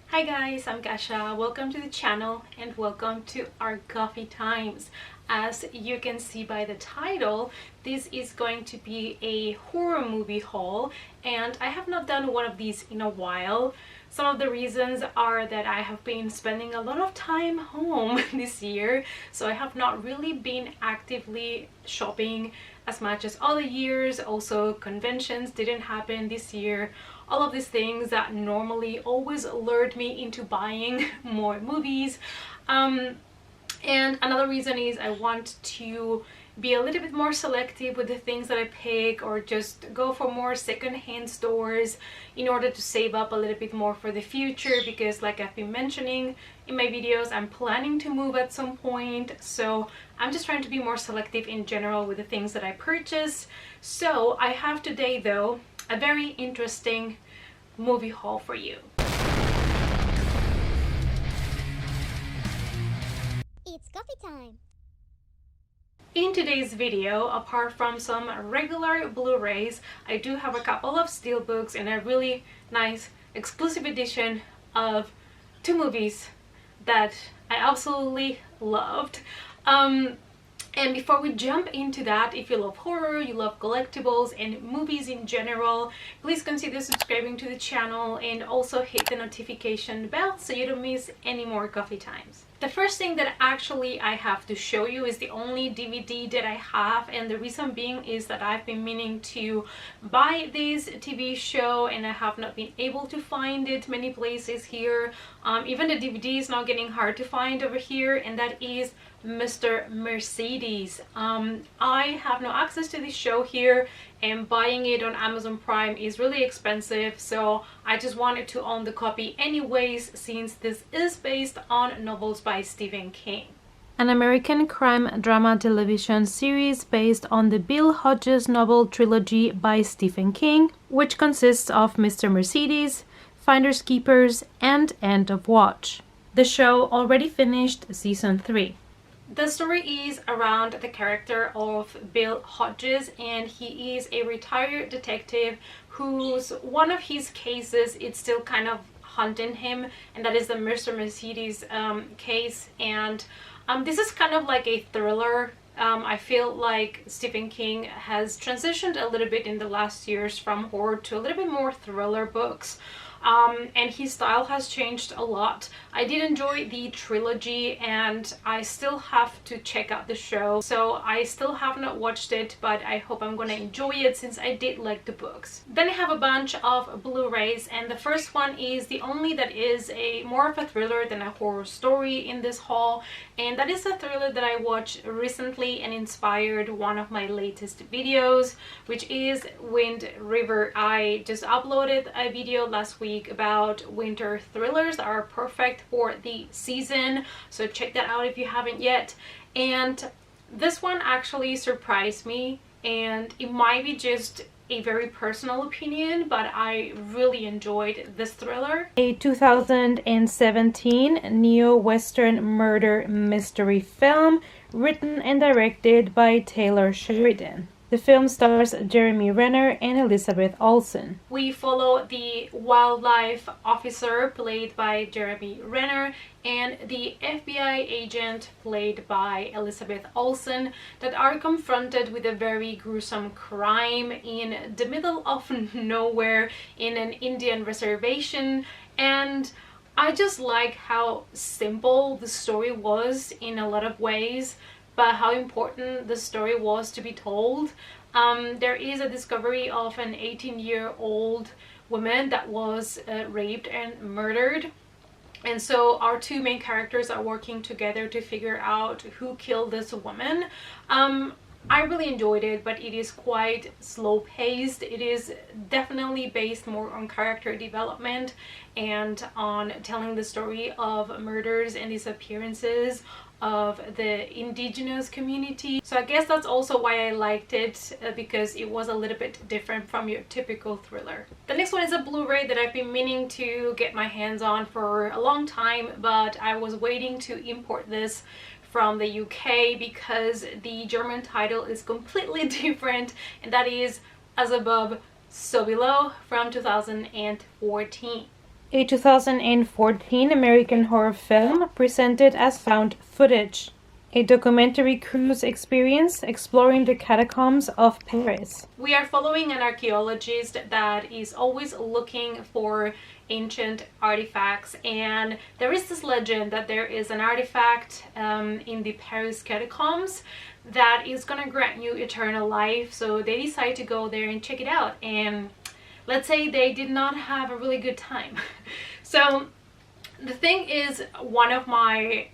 Hi guys, I'm Kasha. Welcome to the channel and welcome to our coffee times. As you can see by the title, this is going to be a horror movie haul, and I have not done one of these in a while. Some of the reasons are that I have been spending a lot of time home this year, so I have not really been actively shopping as much as other years. Also, conventions didn't happen this year. All of these things that normally always lured me into buying more movies. And another reason is I want to be a little bit more selective with the things that I pick, or just go for more secondhand stores in order to save up a little bit more for the future, because like I've been mentioning in my videos, I'm planning to move at some point, so I'm just trying to be more selective in general with the things that I purchase. So I have today though a very interesting movie haul for you. It's coffee time! In today's video, apart from some regular Blu-rays, I do have a couple of steelbooks and a really nice exclusive edition of two movies that I absolutely loved. And before we jump into that, if you love horror, you love collectibles and movies in general, please consider subscribing to the channel and also hit the notification bell so you don't miss any more coffee times. The first thing that actually I have to show you is the only DVD that I have, and the reason being is that I've been meaning to buy this TV show and I have not been able to find it many places here. Even the DVD is now getting hard to find over here, and that is Mr. Mercedes. I have no access to this show here, and buying it on Amazon Prime is really expensive, so I just wanted to own the copy anyways, since this is based on novels by Stephen King. An American crime drama television series based on the Bill Hodges novel trilogy by Stephen King, which consists of Mr. Mercedes, Finders Keepers, and End of Watch. The show already finished season 3. The story is around the character of Bill Hodges, and he is a retired detective whose one of his cases it's still kind of haunting him, and that is the Mr. Mercedes case. And this is kind of like a thriller. I feel like Stephen King has transitioned a little bit in the last years from horror to a little bit more thriller books. And his style has changed a lot. I did enjoy the trilogy, and I still have to check out the show, so I still have not watched it, but I hope I'm gonna enjoy it since I did like the books. Then I have a bunch of Blu-rays, and the first one is the only that is a more of a thriller than a horror story in this haul, and that is a thriller that I watched recently and inspired one of my latest videos, which is Wind River. I just uploaded a video last week about winter thrillers that are perfect for the season, so check that out if you haven't yet. And this one actually surprised me, and it might be just a very personal opinion, but I really enjoyed this thriller. A 2017 neo-western murder mystery film written and directed by Taylor Sheridan. The film stars Jeremy Renner and Elizabeth Olsen. We follow the wildlife officer played by Jeremy Renner and the FBI agent played by Elizabeth Olsen that are confronted with a very gruesome crime in the middle of nowhere in an Indian reservation. And I just like how simple the story was in a lot of ways, but how important the story was to be told. There is a discovery of an 18-year-old woman that was raped and murdered. And so our two main characters are working together to figure out who killed this woman. I really enjoyed it, but it is quite slow-paced. It is definitely based more on character development and on telling the story of murders and disappearances of the indigenous community. So I guess that's also why I liked it, because it was a little bit different from your typical thriller. The next one is a Blu-ray that I've been meaning to get my hands on for a long time, but I was waiting to import this from the UK because the German title is completely different, and that is As Above, So Below from 2014. A 2014 American horror film presented as found footage. A documentary cruise experience exploring the catacombs of Paris. We are following an archaeologist that is always looking for ancient artifacts, and there is this legend that there is an artifact in the Paris catacombs that is gonna grant you eternal life. So they decide to go there and check it out, and let's say they did not have a really good time. So the thing is, one of my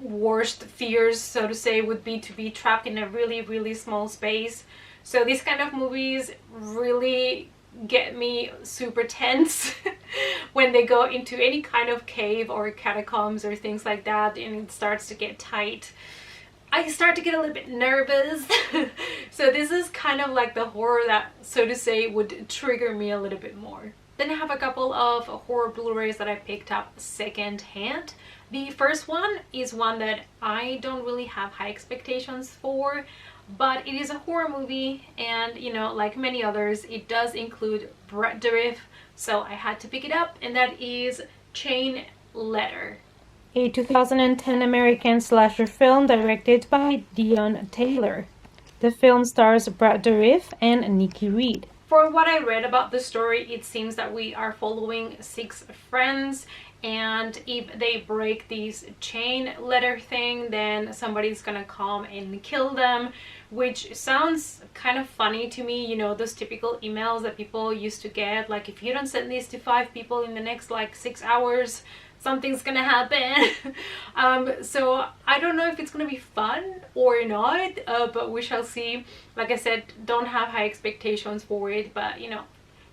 worst fears, so to say, would be to be trapped in a really small space. So these kind of movies really get me super tense when they go into any kind of cave or catacombs or things like that, and it starts to get tight. I start to get a little bit nervous. So this is kind of like the horror that, so to say, would trigger me a little bit more. Then I have a couple of horror Blu-rays that I picked up second hand. The first one is one that I don't really have high expectations for, but it is a horror movie, and you know, like many others, it does include Brett Dourif, so I had to pick it up, and that is Chain Letter. A 2010 American slasher film directed by Dion Taylor. The film stars Brett Dourif and Nikki Reed. For what I read about the story, it seems that we are following 6 friends, and if they break this chain letter thing, then somebody's gonna come and kill them, which sounds kind of funny to me. You know, those typical emails that people used to get, like, if you don't send this to 5 people in the next like 6 hours, something's gonna happen. So I don't know if it's gonna be fun or not, but we shall see. Like I said, don't have high expectations for it, but you know,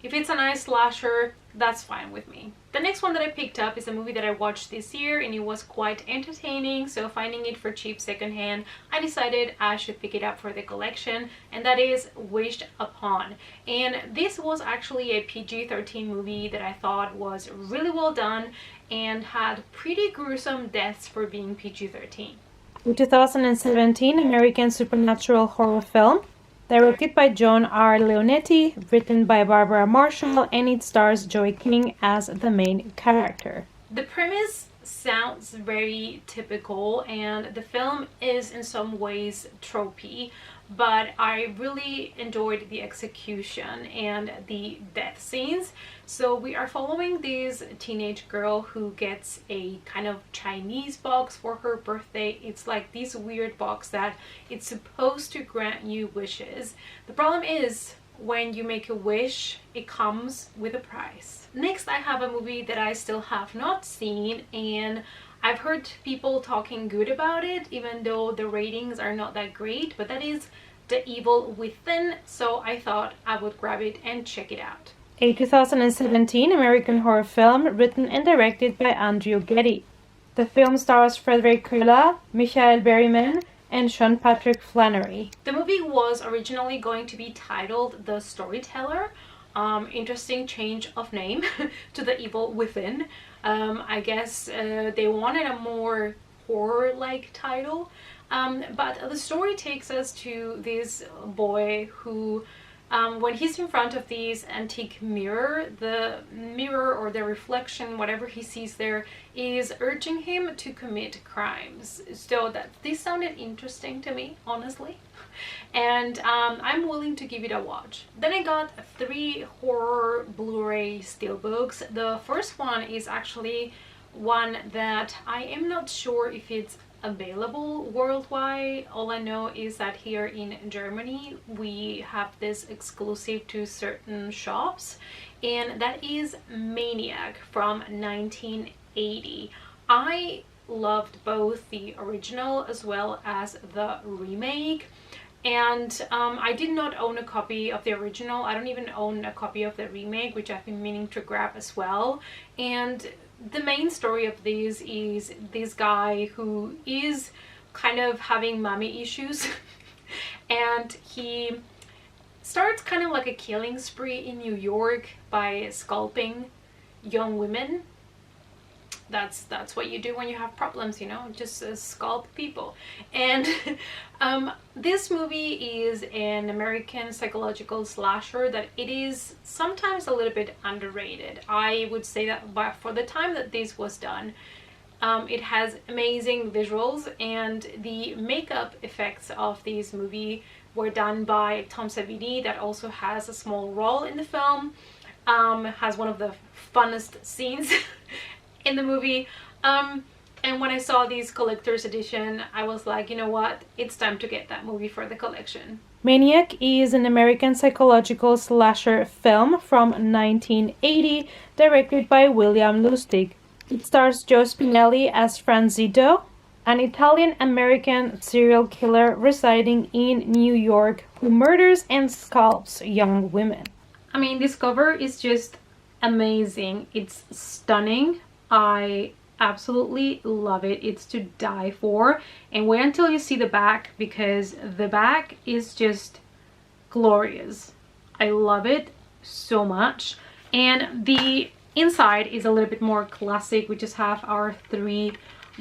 if it's a nice slasher, that's fine with me. The next one that I picked up is a movie that I watched this year, and it was quite entertaining, so finding it for cheap secondhand, I decided I should pick it up for the collection, and that is Wished Upon. And this was actually a PG-13 movie that I thought was really well done and had pretty gruesome deaths for being PG-13. The 2017 American supernatural horror film, directed by John R. Leonetti, written by Barbara Marshall, and it stars Joey King as the main character. The premise sounds very typical, and the film is in some ways tropey, but I really enjoyed the execution and the death scenes. So we are following this teenage girl who gets a kind of Chinese box for her birthday. It's like this weird box that it's supposed to grant you wishes. The problem is, when you make a wish, it comes with a price. Next, I have a movie that I still have not seen, and I've heard people talking good about it, even though the ratings are not that great, but that is The Evil Within, so I thought I would grab it and check it out. A 2017 American horror film written and directed by Andrew Getty. The film stars Frederick Kurla, Michael Berryman, and Sean Patrick Flannery. The movie was originally going to be titled The Storyteller. Interesting change of name to The Evil Within. I guess they wanted a more horror-like title, but the story takes us to this boy who, when he's in front of this antique mirror, the mirror or the reflection, whatever he sees there, is urging him to commit crimes. So this sounded interesting to me, honestly, and I'm willing to give it a watch. Then I got 3 horror Blu-ray steelbooks. The first one is actually one that I am not sure if it's available worldwide. All I know is that here in Germany we have this exclusive to certain shops, and that is Maniac from 1980. I loved both the original as well as the remake, and I did not own a copy of the original. I don't even own a copy of the remake, which I've been meaning to grab as well. And the main story of this is this guy who is kind of having mommy issues and he starts kind of like a killing spree in New York by scalping young women. that's what you do when you have problems, you know, just scalp people. And this movie is an American psychological slasher that it is sometimes a little bit underrated. I would say that, but for the time that this was done, it has amazing visuals, and the makeup effects of this movie were done by Tom Savini, that also has a small role in the film, has one of the funnest scenes in the movie. And when I saw this collector's edition, I was like, you know what, it's time to get that movie for the collection. Maniac is an American psychological slasher film from 1980, directed by William Lustig. It stars Joe Spinelli as Franzito, an Italian-American serial killer residing in New York who murders and scalps young women. I mean, this cover is just amazing. It's stunning. I absolutely love it. It's to die for. And wait until you see the back, because the back is just glorious. I love it so much. And the inside is a little bit more classic. We just have our 3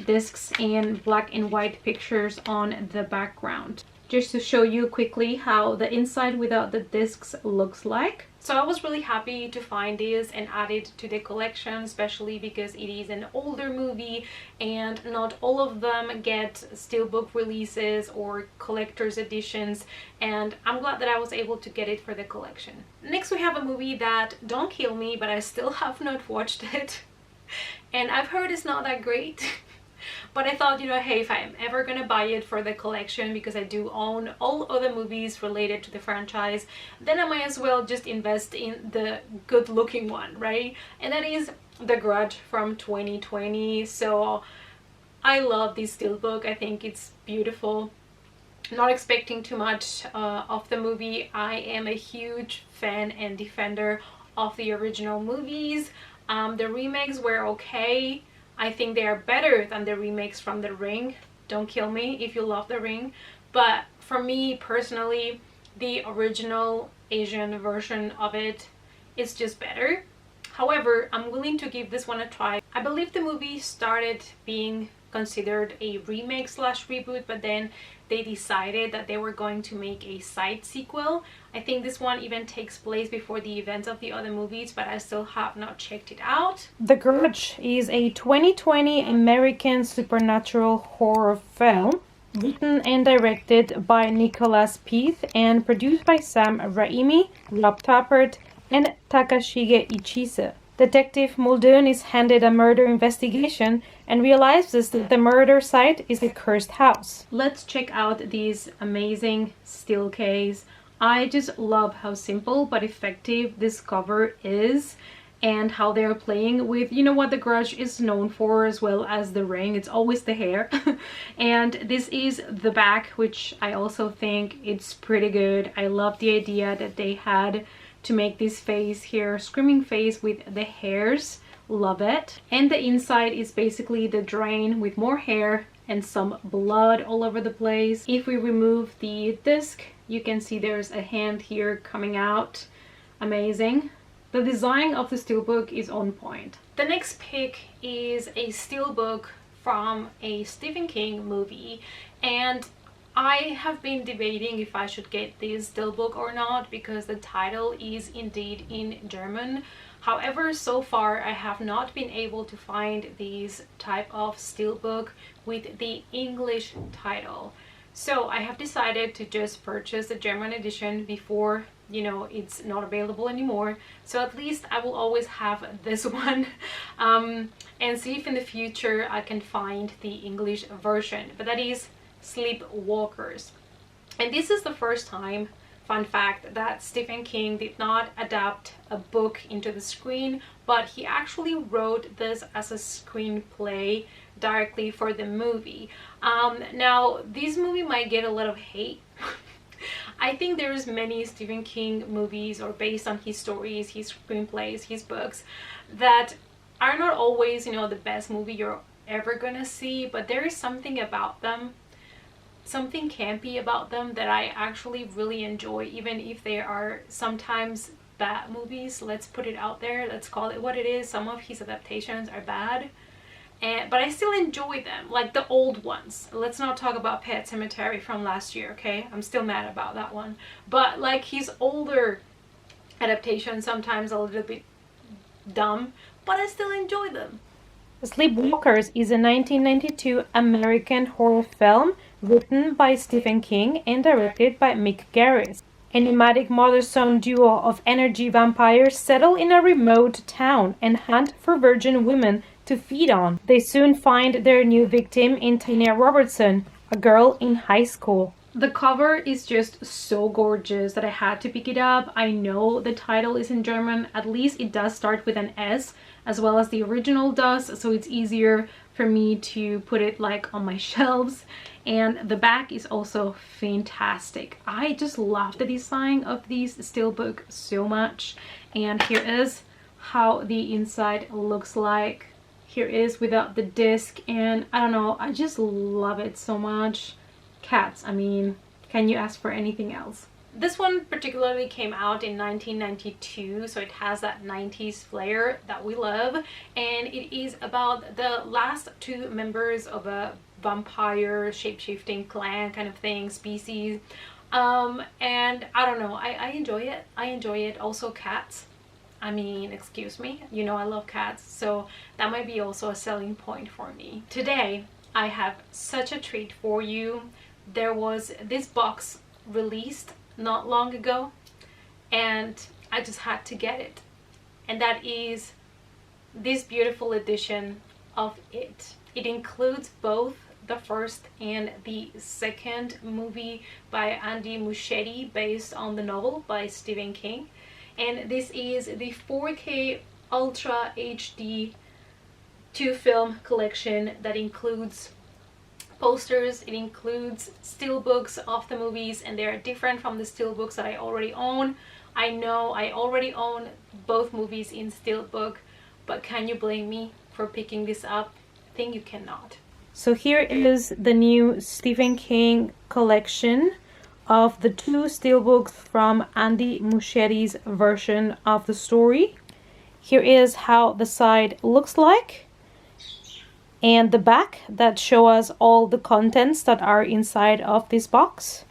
discs and black and white pictures on the background. Just to show you quickly how the inside without the discs looks like. So I was really happy to find this and add it to the collection, especially because it is an older movie and not all of them get steelbook releases or collector's editions, and I'm glad that I was able to get it for the collection. Next we have a movie that, don't kill me, but I still have not watched it and I've heard it's not that great. But I thought, you know, hey, if I'm ever gonna buy it for the collection, because I do own all other movies related to the franchise, then I might as well just invest in the good looking one, right? And that is The Grudge from 2020. So I love this steelbook. I think it's beautiful. Not expecting too much of the movie. I am a huge fan and defender of the original movies. The remakes were okay. I think they are better than the remakes from The Ring. Don't kill me if you love The Ring. But for me personally, the original Asian version of it is just better. However, I'm willing to give this one a try. I believe the movie started being considered a remake slash reboot, but then they decided that they were going to make a side sequel. I think this one even takes place before the events of the other movies, but I still have not checked it out. The Grudge is a 2020 American supernatural horror film written and directed by Nicholas Peath and produced by Sam Raimi, Rob Tappert, and Takashige Ichise. Detective Muldoon is handed a murder investigation and realizes that the murder site is a cursed house. Let's check out these amazing steel case. I just love how simple but effective this cover is, and how they're playing with, you know, what The Grudge is known for, as well as The Ring. It's always the hair. And this is the back, which I also think it's pretty good. I love the idea that they had to make this face here, screaming face with the hairs. Love it. And the inside is basically the drain with more hair and some blood all over the place. If we remove the disc, you can see there's a hand here coming out. Amazing. The design of the steelbook is on point. The next pick is a steelbook from a Stephen King movie, and I have been debating if I should get this steelbook or not, because the title is indeed in German. However, so far I have not been able to find this type of steelbook with the English title. So I have decided to just purchase the German edition before, you know, it's not available anymore. So at least I will always have this one, and see if in the future I can find the English version. But that is Sleepwalkers. And this is the first time, fun fact, that Stephen King did not adapt a book into the screen, but he actually wrote this as a screenplay directly for the movie. Now this movie might get a lot of hate. I think there's many Stephen King movies, or based on his stories, his screenplays, his books, that are not always, you know, the best movie you're ever gonna see, but there is something about them, something campy about them, that I actually really enjoy, even if they are sometimes bad movies. Let's put it out there, let's call it what it is. Some of his adaptations are bad, but I still enjoy them, like the old ones. Let's not talk about Pet Sematary from last year, okay? I'm still mad about that one. But like his older adaptations, sometimes a little bit dumb, but I still enjoy them. Sleepwalkers is a 1992 American horror film written by Stephen King and directed by Mick Garris. Enigmatic mother-son duo of energy vampires settle in a remote town and hunt for virgin women to feed on. They soon find their new victim in Tanya Robertson, a girl in high school. The cover is just so gorgeous that I had to pick it up. I know the title is in German, at least it does start with an S as well as the original does, so it's easier for me to put it like on my shelves. And the back is also fantastic. I just love the design of these steelbook so much. And here is how the inside looks like. Here is without the disc, and I don't know, I just love it so much. Cats, I mean, can you ask for anything else? This one particularly came out in 1992, so it has that 90s flair that we love, and it is about the last two members of a vampire shape-shifting clan kind of thing, species. And I don't know, I enjoy it. I enjoy it. Also cats. I mean, excuse me, you know I love cats, so that might be also a selling point for me. Today I have such a treat for you. There was this box released not long ago and I just had to get it, and that is this beautiful edition of It. It includes both the first and the second movie by Andy Muschietti based on the novel by Stephen King, and this is the 4K Ultra HD 2-film collection that includes posters, it includes steelbooks of the movies, and they're different from the steelbooks that I already own. I know I already own both movies in steelbook, but can you blame me for picking this up? I think you cannot. So here is the new Stephen King collection of the two steelbooks from Andy Muschietti's version of the story. Here is how the side looks like, and the back that show us all the contents that are inside of this box.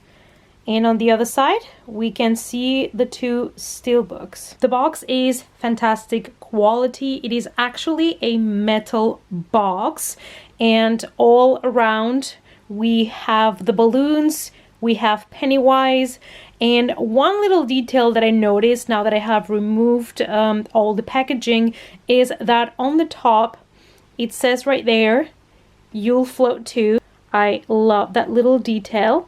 And on the other side we can see the two steelbooks. The box is fantastic quality. It is actually a metal box, and all around we have the balloons, we have Pennywise, and one little detail that I noticed now that I have removed all the packaging is that on the top it says right there, "You'll float too." I love that little detail.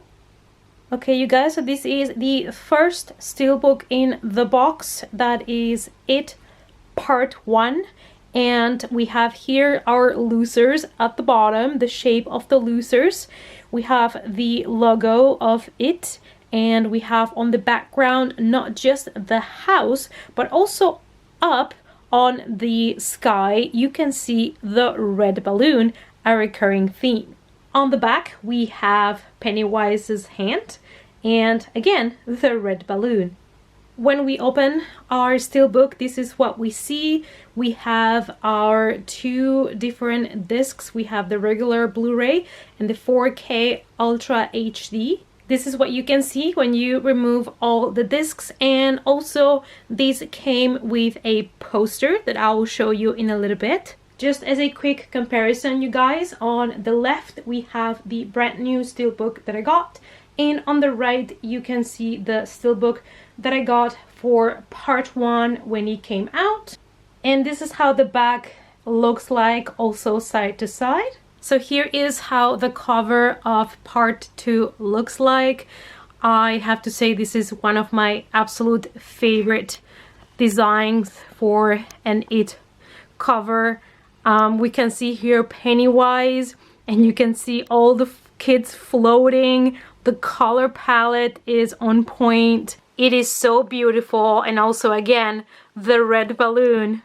Okay, you guys, so this is the first steelbook in the box. That is It Part 1. And we have here our losers at the bottom, the shape of the losers. We have the logo of It, and we have on the background not just the house, but also up on the sky you can see the red balloon, a recurring theme. On the back we have Pennywise's hand, and again the red balloon. When we open our steelbook, this is what we see. We have our two different discs. We have the regular Blu-ray and the 4K Ultra HD. This is what you can see when you remove all the discs, and also this came with a poster that I will show you in a little bit. Just as a quick comparison, you guys, on the left we have the brand new steelbook that I got, and on the right you can see the steelbook that I got for Part 1 when it came out. And this is how the back looks like, also side to side. So here is how the cover of Part 2 looks like. I have to say this is one of my absolute favorite designs for an It cover. We can see here Pennywise, and you can see all the kids floating. The color palette is on point. It is so beautiful, and also again the red balloon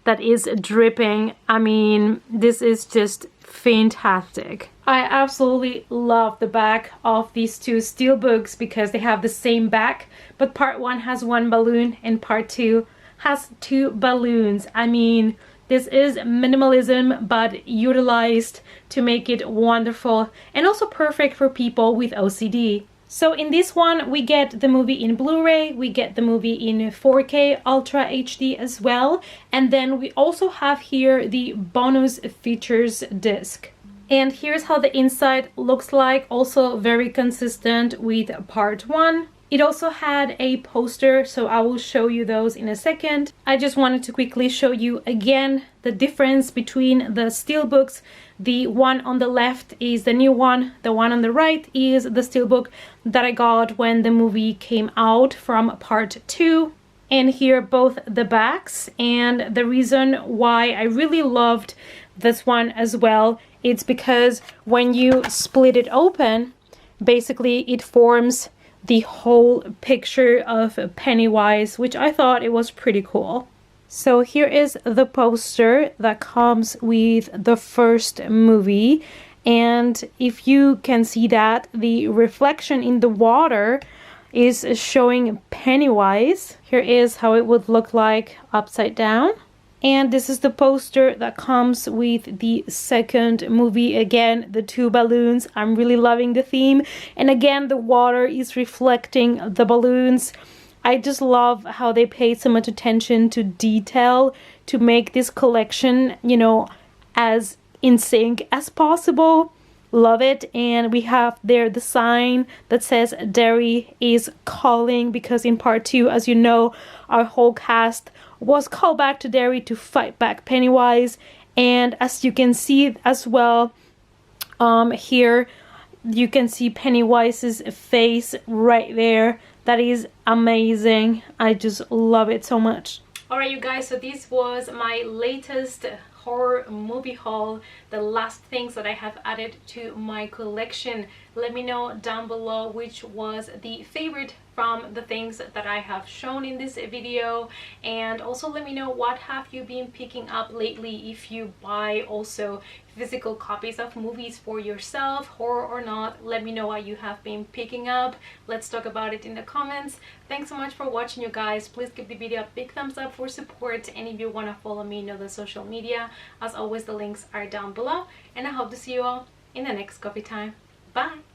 that is dripping. I mean, this is just fantastic. I absolutely love the back of these two steelbooks because they have the same back, but Part 1 has one balloon and Part 2 has two balloons. I mean, This is minimalism but utilized to make it wonderful and also perfect for people with OCD. So in this one, we get the movie in Blu-ray, we get the movie in 4K Ultra HD as well, and then we also have here the bonus features disc. And here's how the inside looks like, also very consistent with part 1. It also had a poster, so I will show you those in a second. I just wanted to quickly show you again the difference between the steelbooks. The one on the left is the new one, the one on the right is the steelbook that I got when the movie came out from part 2. And here both the backs, and the reason why I really loved this one as well, it's because when you split it open, basically it forms the whole picture of Pennywise, which I thought it was pretty cool. So here is the poster that comes with the first movie, and if you can see that the reflection in the water is showing Pennywise. Here is how it would look like upside down. And this is the poster that comes with the second movie. Again, the 2 balloons. I'm really loving the theme. And again, the water is reflecting the balloons. I just love how they paid so much attention to detail to make this collection, you know, as in sync as possible. Love it. And we have there the sign that says Derry is calling, because in part 2, as you know, our whole cast was called back to Derry to fight back Pennywise. And as you can see as well, here you can see Pennywise's face right there. That is amazing. I just love it so much. Alright you guys, so this was my latest horror movie haul, the last things that I have added to my collection. Let me know down below which was the favorite from the things that I have shown in this video, and also let me know what have you been picking up lately, if you buy also physical copies of movies for yourself, horror or not. Let me know what you have been picking up. Let's talk about it in the comments. Thanks so much for watching you guys. Please give the video a big thumbs up for support, and if you want to follow me on the social media, as always the links are down below, and I hope to see you all in the next coffee time. Bye!